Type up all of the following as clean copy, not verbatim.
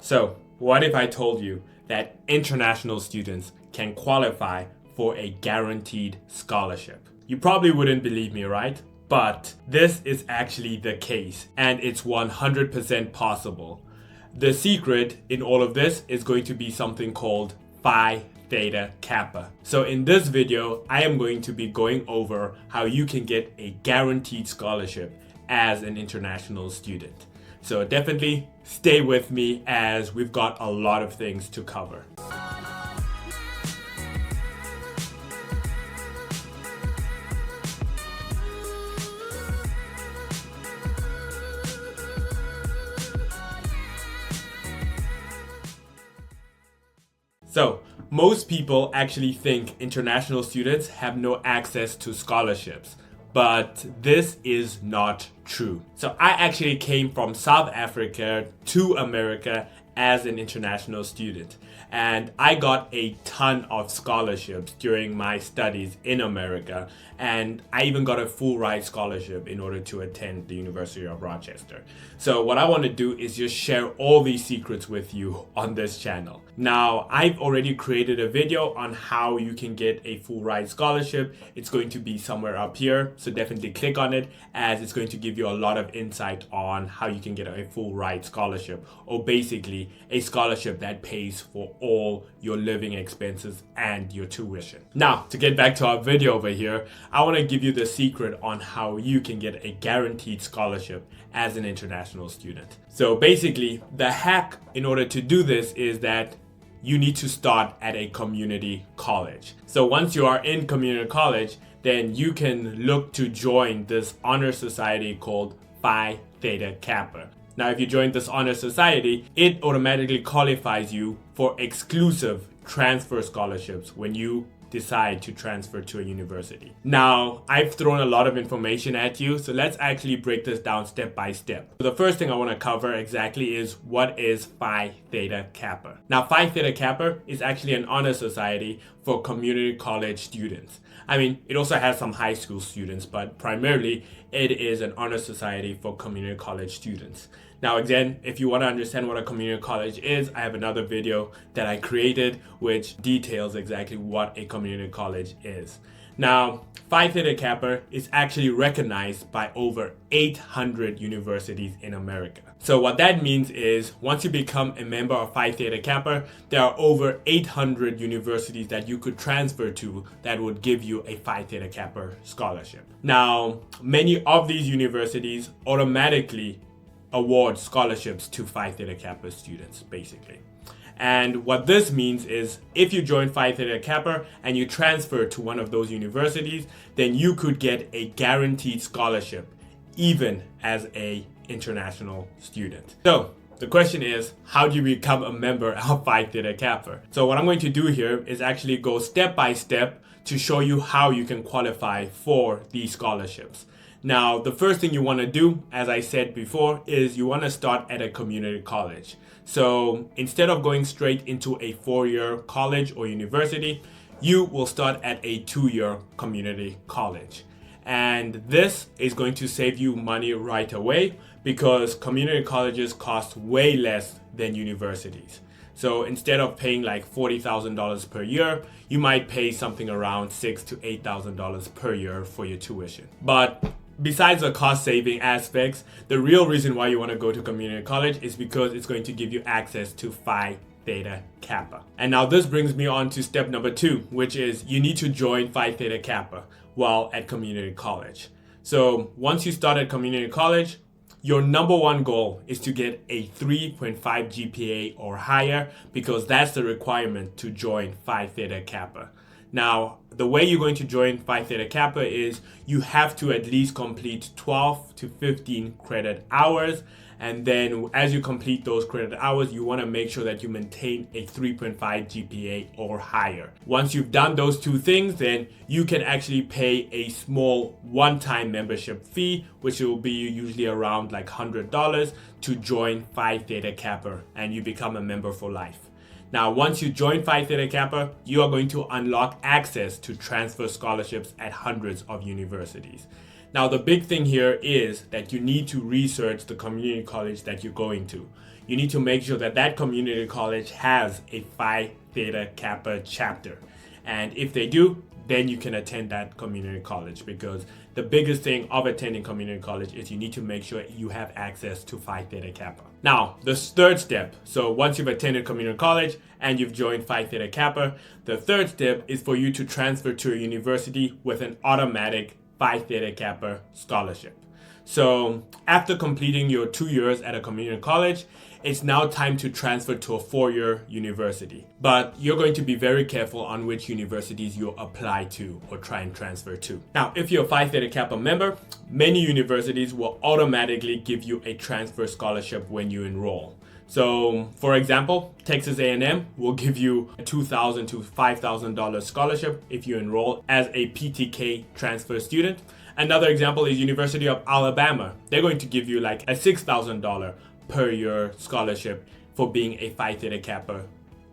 So, what if I told you that international students can qualify for a guaranteed scholarship? You probably wouldn't believe me, right? But this is actually the case, and it's 100% possible. The secret in all of this is going to be something called Phi Theta Kappa. So in this video, I am going to be going over how you can get a guaranteed scholarship as an international student. So definitely stay with me as we've got a lot of things to cover. So, most people actually think international students have no access to scholarships, but this is not true. So I actually came from South Africa to America as an international student, and I got a ton of scholarships during my studies in America, and I even got a full ride scholarship in order to attend the University of Rochester. So what I want to do is just share all these secrets with you on this channel. Now, I've already created a video on how you can get a full ride scholarship. It's going to be somewhere up here, so definitely click on it, as it's going to give you a lot of insight on how you can get a full ride scholarship, or basically a scholarship that pays for all your living expenses and your tuition. Now, to get back to our video over here, I want to give you the secret on how you can get a guaranteed scholarship as an international student. So basically, the hack in order to do this is that you need to start at a community college. So once you are in community college, then you can look to join this honor society called Phi Theta Kappa. Now, if you join this honor society, it automatically qualifies you for exclusive transfer scholarships when you decide to transfer to a university. Now, I've thrown a lot of information at you, so let's actually break this down step by step. The first thing I want to cover exactly is what is Phi Theta Kappa. Now, Phi Theta Kappa is actually an honor society for community college students. I mean, it also has some high school students, but primarily it is an honor society for community college students. Now again, if you want to understand what a community college is, I have another video that I created which details exactly what a community college is. Now, Phi Theta Kappa is actually recognized by over 800 universities in America. So what that means is once you become a member of Phi Theta Kappa, there are over 800 universities that you could transfer to that would give you a Phi Theta Kappa scholarship. Now, many of these universities automatically award scholarships to Phi Theta Kappa students, basically. And what this means is if you join Phi Theta Kappa and you transfer to one of those universities, then you could get a guaranteed scholarship even as a international student. So the question is, how do you become a member of Phi Theta Kappa? So what I'm going to do here is actually go step by step to show you how you can qualify for these scholarships. Now, the first thing you want to do, as I said before, is you want to start at a community college. So instead of going straight into a 4-year college or university, you will start at a 2-year community college. And this is going to save you money right away because community colleges cost way less than universities. So instead of paying like $40,000 per year, you might pay something around $6,000 to $8,000 per year for your tuition. But besides the cost saving aspects, the real reason why you want to go to community college is because it's going to give you access to Phi Theta Kappa. And now this brings me on to step number 2, which is you need to join Phi Theta Kappa while at community college. So once you start at community college, your number one goal is to get a 3.5 GPA or higher because that's the requirement to join Phi Theta Kappa. Now, the way you're going to join Phi Theta Kappa is you have to at least complete 12 to 15 credit hours. And then as you complete those credit hours, you want to make sure that you maintain a 3.5 GPA or higher. Once you've done those two things, then you can actually pay a small one-time membership fee, which will be usually around like $100 to join Phi Theta Kappa, and you become a member for life. Now, once you join Phi Theta Kappa, you are going to unlock access to transfer scholarships at hundreds of universities. Now, the big thing here is that you need to research the community college that you're going to. you need to make sure that that community college has a Phi Theta Kappa chapter. And if they do, then you can attend that community college, because the biggest thing of attending community college is you need to make sure you have access to Phi Theta Kappa. Now, the third step, so once you've attended community college and you've joined Phi Theta Kappa, the third step is for you to transfer to a university with an automatic Phi Theta Kappa scholarship. So after completing your 2 years at a community college, it's now time to transfer to a 4-year university. But you're going to be very careful on which universities you apply to or try and transfer to. Now, if you're a Phi Theta Kappa member, many universities will automatically give you a transfer scholarship when you enroll. So, for example, Texas A&M will give you a $2,000 to $5,000 scholarship if you enroll as a PTK transfer student. Another example is University of Alabama. They're going to give you like a $6,000 per year scholarship for being a Phi Theta Kappa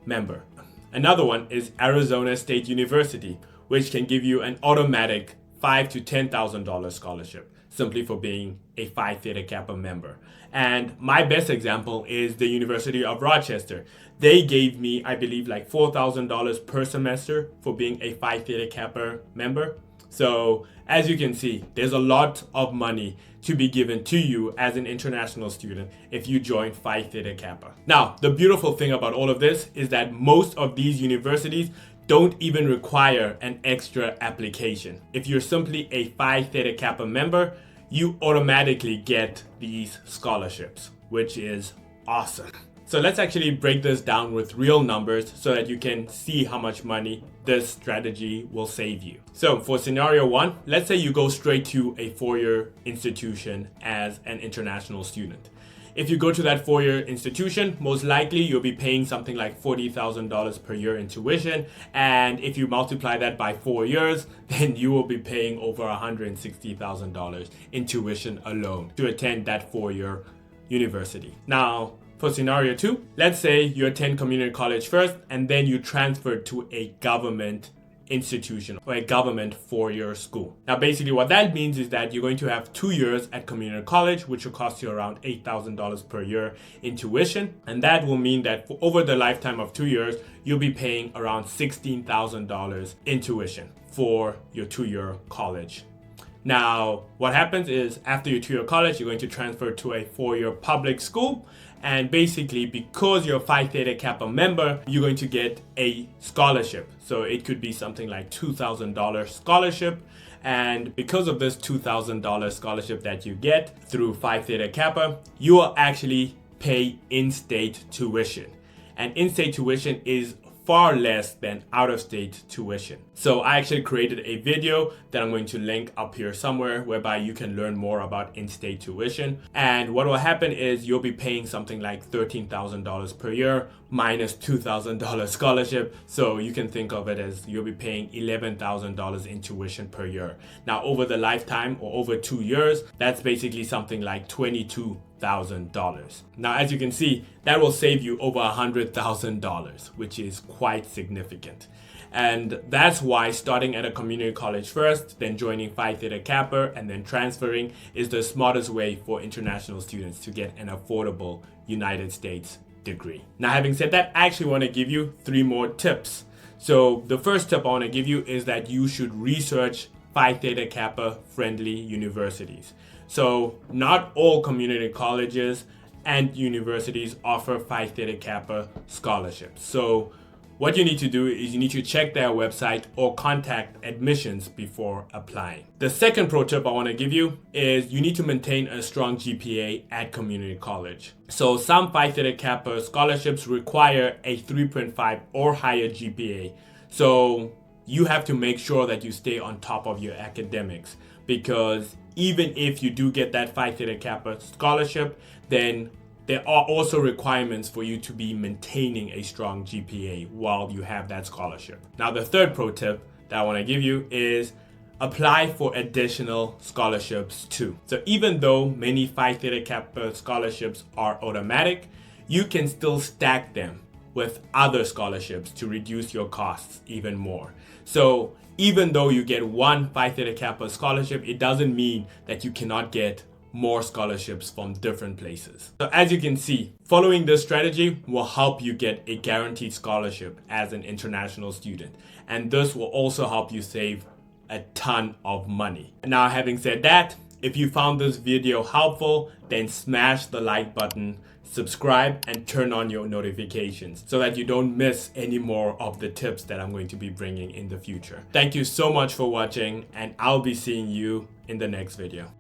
member. Another one is Arizona State University, which can give you an automatic $5,000 to $10,000 scholarship simply for being a Phi Theta Kappa member. And my best example is the University of Rochester. They gave me, I believe, like $4,000 per semester for being a Phi Theta Kappa member. So as you can see, there's a lot of money to be given to you as an international student if you join Phi Theta Kappa. Now, the beautiful thing about all of this is that most of these universities don't even require an extra application. If you're simply a Phi Theta Kappa member, you automatically get these scholarships, which is awesome. So let's actually break this down with real numbers so that you can see how much money this strategy will save you. So for scenario 1, let's say you go straight to a 4-year institution as an international student. If you go to that 4-year institution, most likely you'll be paying something like $40,000 per year in tuition. And if you multiply that by 4 years, then you will be paying over $160,000 in tuition alone to attend that 4-year university. Now, for scenario 2, let's say you attend community college first and then you transfer to a government institution or a government 4-year school. Now basically what that means is that you're going to have 2 years at community college, which will cost you around $8,000 per year in tuition. And that will mean that for over the lifetime of 2 years, you'll be paying around $16,000 in tuition for your 2-year college. Now, what happens is after your 2-year college, you're going to transfer to a 4-year public school. And basically, because you're a Phi Theta Kappa member, you're going to get a scholarship. So it could be something like $2,000 scholarship. And because of this $2,000 scholarship that you get through Phi Theta Kappa, you will actually pay in-state tuition. And in-state tuition is far less than out-of-state tuition. So I actually created a video that I'm going to link up here somewhere whereby you can learn more about in-state tuition. And what will happen is you'll be paying something like $13,000 per year minus $2,000 scholarship. So you can think of it as you'll be paying $11,000 in tuition per year. Now over the lifetime or over 2 years, that's basically something like $22,000. Now, as you can see, that will save you over $100,000, which is quite significant. And that's why starting at a community college first, then joining Phi Theta Kappa, and then transferring is the smartest way for international students to get an affordable United States degree. Now, having said that, I actually want to give you 3 more tips. So the first tip I want to give you is that you should research Phi Theta Kappa friendly universities. So not all community colleges and universities offer Phi Theta Kappa scholarships. So what you need to do is you need to check their website or contact admissions before applying. The second pro tip I want to give you is you need to maintain a strong GPA at community college. So some Phi Theta Kappa scholarships require a 3.5 or higher GPA. So you have to make sure that you stay on top of your academics, because even if you do get that Phi Theta Kappa scholarship, then there are also requirements for you to be maintaining a strong GPA while you have that scholarship. Now, the third pro tip that I want to give you is apply for additional scholarships too. So even though many Phi Theta Kappa scholarships are automatic, you can still stack them with other scholarships to reduce your costs even more. So even though you get one Phi Theta Kappa scholarship, it doesn't mean that you cannot get more scholarships from different places. So as you can see, following this strategy will help you get a guaranteed scholarship as an international student. And this will also help you save a ton of money. Now, having said that, if you found this video helpful, then smash the like button, subscribe, and turn on your notifications so that you don't miss any more of the tips that I'm going to be bringing in the future. Thank you so much for watching, and I'll be seeing you in the next video.